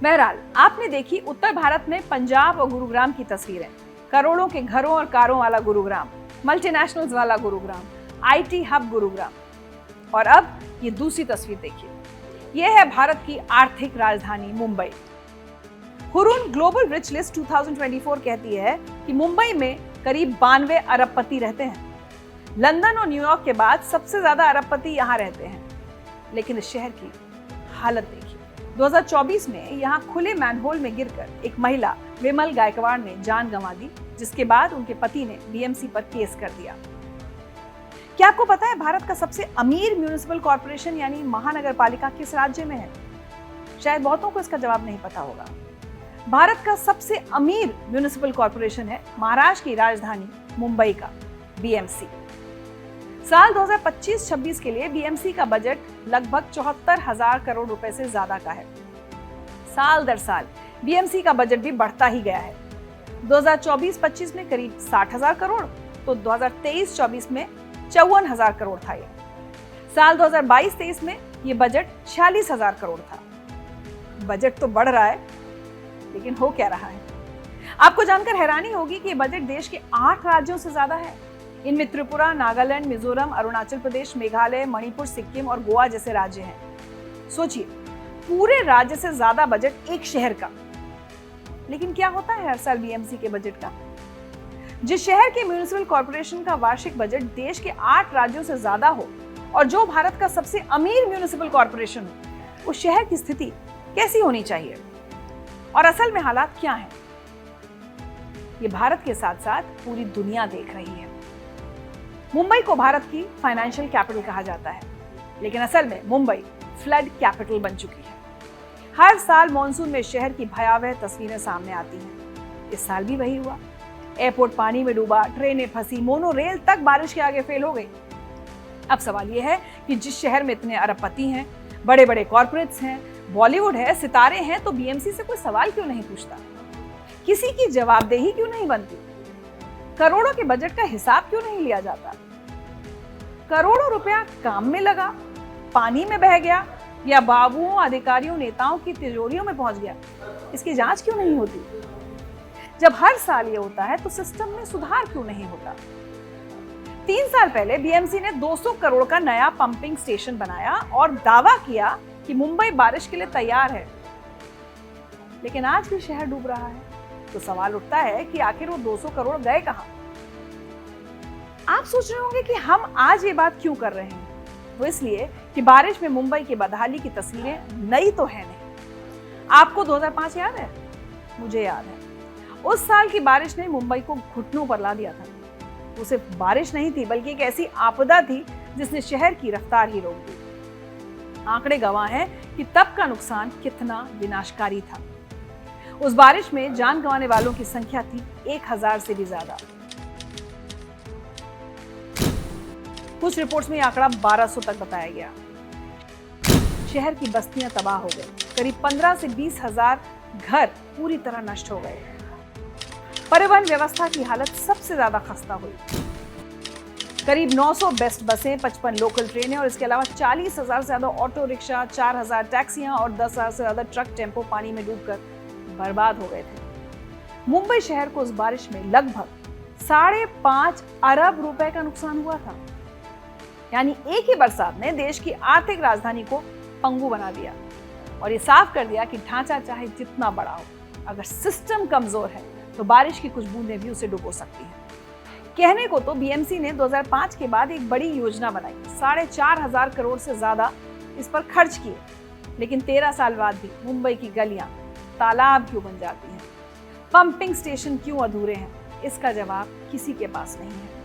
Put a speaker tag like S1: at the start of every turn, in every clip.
S1: बहरहाल आपने देखी उत्तर भारत में पंजाब और गुरुग्राम की तस्वीरें, करोड़ों के घरों और कारों वाला गुरुग्राम, मल्टीनेशनल्स वाला गुरुग्राम, आईटी हब गुरुग्राम। और अब ये दूसरी तस्वीर देखिए, ये है भारत की आर्थिक राजधानी Mumbai. Hurun global rich list 2024 कहती है कि मुंबई में करीब 92 अरबपति रहते हैं। लंदन और न्यूयॉर्क के बाद सबसे ज्यादा अरबपति यहाँ रहते हैं। लेकिन इस शहर की हालत देखिए। 2024 में यहाँ खुले मैनहोल में गिरकर एक महिला विमल गायकवाड़ ने जान गंवा दी, जिसके बाद उनके पति ने बीएमसी पर केस कर दिया। क्या आपको पता है भारत का सबसे अमीर म्युनिसिपल कॉर्पोरेशन यानी महानगर पालिका किस राज्य में है? शायद बहुतों को इसका जवाब नहीं पता होगा। भारत का सबसे अमीर म्युनिसिपल कॉर्पोरेशन है महाराष्ट्र की राजधानी मुंबई का बीएमसी। साल 2025-26 के लिए बीएमसी का बजट लगभग 74,000 करोड़ रुपए से ज्यादा का है। साल दर साल बीएमसी का बजट भी बढ़ता ही गया है। 2024-25 में करीब 60,000 करोड़, तो 2023-24 में 54,000 करोड़ था। ये साल 2022-23 में ये बजट 46,000 करोड़ था। बजट तो बढ़ रहा है, लेकिन हो क्या रहा है? आपको जानकर हैरानी होगी कि ये बजट देश के 8 राज्यों से ज्यादा है। इनमें त्रिपुरा, नागालैंड, मिजोरम, अरुणाचल प्रदेश, मेघालय, मणिपुर, सिक्किम और गोवा जैसे राज्य हैं। सोचिए, पूरे राज्य से ज्यादा बजट एक शहर का। लेकिन क्या होता है हर साल बीएमसी के बजट का? जिस शहर के म्युनिसिपल कॉर्पोरेशन का वार्षिक बजट देश के 8 राज्यों से ज्यादा हो और जो भारत का सबसे अमीर म्युनिसिपल कॉर्पोरेशन हो, उस शहर की स्थिति कैसी होनी चाहिए? और असल में हालात क्या हैं? ये भारत के साथ साथ पूरी दुनिया देख रही है। मुंबई को भारत की फाइनेंशियल कैपिटल कहा जाता है, लेकिन असल में मुंबई फ्लड कैपिटल बन चुकी है। हर साल मॉनसून में शहर की भयावह तस्वीरें सामने आती हैं। इस साल भी वही हुआ। एयरपोर्ट पानी में डूबा, ट्रेनें फंसी, मोनो रेल तक बारिश के आगे फेल हो गई। अब सवाल यह है कि जिस शहर में इतने अरबपति हैं, बड़े बड़े कॉर्पोरेट्स हैं, बॉलीवुड है, सितारे हैं, तो बीएमसी से कोई सवाल क्यों नहीं पूछता? किसी की जवाबदेही क्यों नहीं बनती? करोड़ों के बजट का हिसाब क्यों नहीं लिया जाता? करोड़ों रुपया काम में लगा, पानी में बह गया, या बाबुओं, अधिकारियों, नेताओं की तिजोरियों में पहुंच गया? इसकी जांच क्यों नहीं होती? जब हर साल ये होता है तो सिस्टम में सुधार क्यों नहीं होता? 3 साल पहले बीएमसी ने 200 करोड़ का नया पंपिंग स्टेशन बनाया और दावा किया कि मुंबई बारिश के लिए तैयार है। लेकिन आज भी शहर डूब रहा है। तो सवाल उठता है कि आखिर वो 200 करोड़ गए कहां? आप सोच रहे होंगे कि हम आज ये बात क्यों कर रहे हैं। वो इसलिए कि बारिश में मुंबई की बदहाली की तस्वीरें नई तो है नहीं। आपको 2005 याद है? मुझे याद है। उस साल की बारिश ने मुंबई को घुटनों पर ला दिया था। वो सिर्फ बारिश नहीं थी, बल्कि एक ऐसी आपदा थी जिसने शहर की रफ्तार ही रोक दी। आंकड़े गवाह हैं कि तब का नुकसान कितना विनाशकारी था। उस बारिश में जान गंवाने वालों की संख्या थी 1000 से भी ज्यादा। कुछ रिपोर्ट्स में यह आंकड़ा 1200 तक बताया गया। शहर की बस्तियां तबाह हो गई। करीब 15 से 20,000 घर पूरी तरह नष्ट हो गए। परिवहन व्यवस्था की हालत सबसे ज्यादा खस्ता हुई। करीब 900 बेस्ट बसें, 55 लोकल ट्रेनें और इसके अलावा 40,000 से ज्यादा ऑटो रिक्शा, 4,000 टैक्सियां और 10,000 से ज्यादा ट्रक टेम्पो पानी में डूबकर बर्बाद हो गए थे। मुंबई शहर को उस बारिश में लगभग 5.5 अरब रुपए का नुकसान हुआ था। यानी एक ही बरसात ने देश की आर्थिक राजधानी को पंगु बना दिया और ये साफ कर दिया कि ढांचा चाहे जितना बड़ा हो, अगर सिस्टम कमजोर है तो बारिश की कुछ बूंदें भी उसे डुबो सकती हैं। कहने को तो बीएमसी ने 2005 के बाद एक बड़ी योजना बनाई, 4,500 करोड़ से ज्यादा इस पर खर्च किए, लेकिन 13 साल बाद भी मुंबई की गलियां तालाब क्यों बन जाती हैं? पंपिंग स्टेशन क्यों अधूरे हैं? इसका जवाब किसी के पास नहीं है।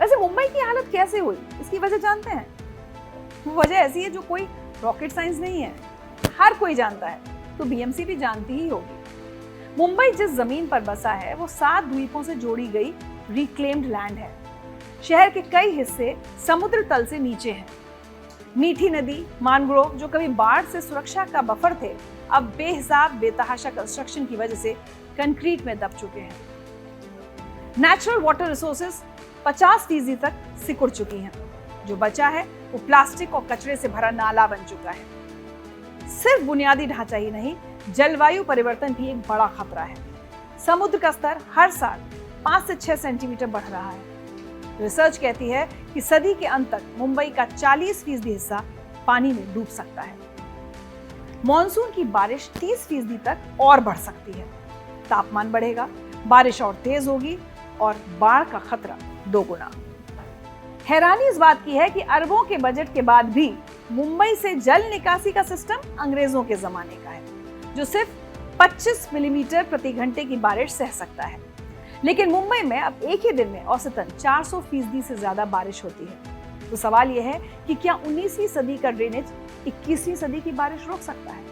S1: वैसे मुंबई की हालत कैसे हुई, इसकी वजह जानते हैं? वो वजह ऐसी है जो कोई रॉकेट साइंस नहीं है, हर कोई जानता है, तो बीएमसी भी जानती ही होगी। मुंबई जिस जमीन पर बसा है वो 7 द्वीपों से जोड़ी गई रिक्लेम्ड लैंड है। शहर के कई हिस्से समुद्र तल से नीचे हैं। मीठी नदी, मैंग्रोव जो कभी बाढ़ से सुरक्षा का बफर थे, अब बेहिसाब बेतहाशा कंस्ट्रक्शन की वजह से कंक्रीट में दब चुके हैं। नेचुरल वाटर रिसोर्सेज 50% तक सिकुड़ चुकी हैं। जो बचा है वो प्लास्टिक और कचरे से भरा नाला बन चुका है। सिर्फ बुनियादी ढांचा ही नहीं, जलवायु परिवर्तन भी एक बड़ा खतरा है। समुद्र का स्तर हर साल 5 से 6 सेंटीमीटर बढ़ रहा है। रिसर्च कहती है कि सदी के अंत तक मुंबई का 40% हिस्सा पानी में डूब सकता है। मॉनसून की बारिश 30% तक और बढ़ सकती है। तापमान बढ़ेगा, बारिश और तेज होगी और बाढ़ का खतरा दोगुना। हैरानी इस बात की है कि अरबों के बजट के बाद भी मुंबई से जल निकासी का सिस्टम अंग्रेजों के जमाने का है, जो सिर्फ 25 मिलीमीटर प्रति घंटे की बारिश सह सकता है। लेकिन मुंबई में अब एक ही दिन में औसतन 400% से ज्यादा बारिश होती है। तो सवाल यह है कि क्या 19वीं सदी का ड्रेनेज 21वीं सदी की बारिश रोक सकता है?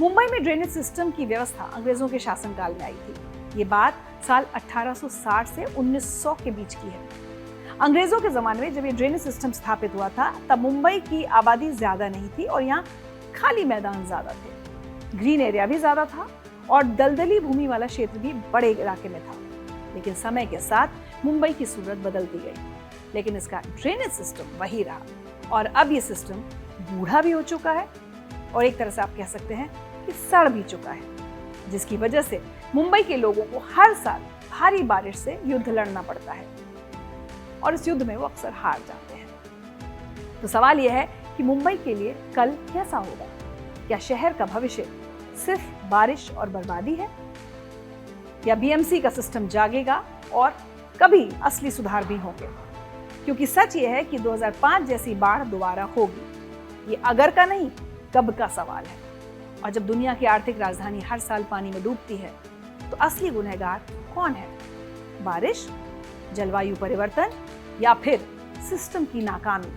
S1: मुंबई में ड्रेनेज सिस्टम की व्यवस्था अंग्रेजों के शासनकाल में आई थी। ये बात साल 1860 से 1900 के बीच की है। अंग्रेजों के जमाने में जब ये ड्रेनेज सिस्टम स्थापित हुआ था, तब मुंबई की आबादी ज्यादा नहीं थी और यहाँ खाली मैदान ज्यादा थे। ग्रीन एरिया भी ज्यादा था और दलदली भूमि वाला क्षेत्र भी बड़े इलाके में था। लेकिन समय के साथ मुंबई की सूरत बदलती गई, लेकिन इसका ड्रेनेज सिस्टम वही रहा। और अब ये सिस्टम बूढ़ा भी हो चुका है और एक तरह से आप कह सकते हैं कि सड़ भी चुका है, जिसकी वजह से मुंबई के लोगों को हर साल भारी बारिश से युद्ध लड़ना पड़ता है और इस युद्ध में वो अक्सर हार जाते हैं। तो सवाल यह है कि मुंबई के लिए कल कैसा होगा? क्या शहर का भविष्य सिर्फ बारिश और बर्बादी है, या बीएमसी का सिस्टम जागेगा और कभी असली सुधार भी होंगे? क्योंकि सच ये है कि 2005 जैसी बाढ़ दोबारा होगी। ये अगर का नहीं, कब का सवाल है। और जब दुनिया की आर्थिक राजधानी हर साल पानी में डूबती है, तो असली गुनहगार कौन है? बारिश, जलवायु परिवर्तन, या फिर सिस्टम की नाकामी?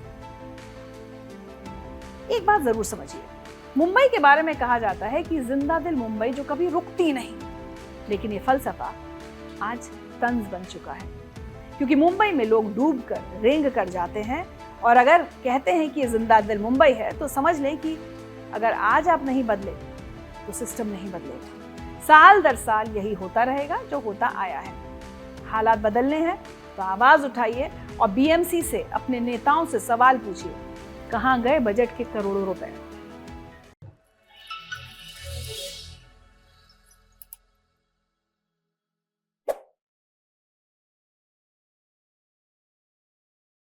S1: एक बात जरूर समझिए, मुंबई के बारे में कहा जाता है कि जिंदा दिल मुंबई जो कभी रुकती नहीं। लेकिन ये फलसफा आज तंज बन चुका है, क्योंकि मुंबई में लोग डूब कर रेंग कर जाते हैं। और अगर कहते हैं कि ये जिंदा दिल मुंबई है, तो समझ लें कि अगर आज आप नहीं बदले तो सिस्टम नहीं बदलेगा। साल दर साल यही होता रहेगा जो होता आया है। हालात बदलने हैं तो आवाज उठाइए और बीएमसी से, अपने नेताओं से सवाल पूछिए, कहां गए बजट के करोड़ों रुपए?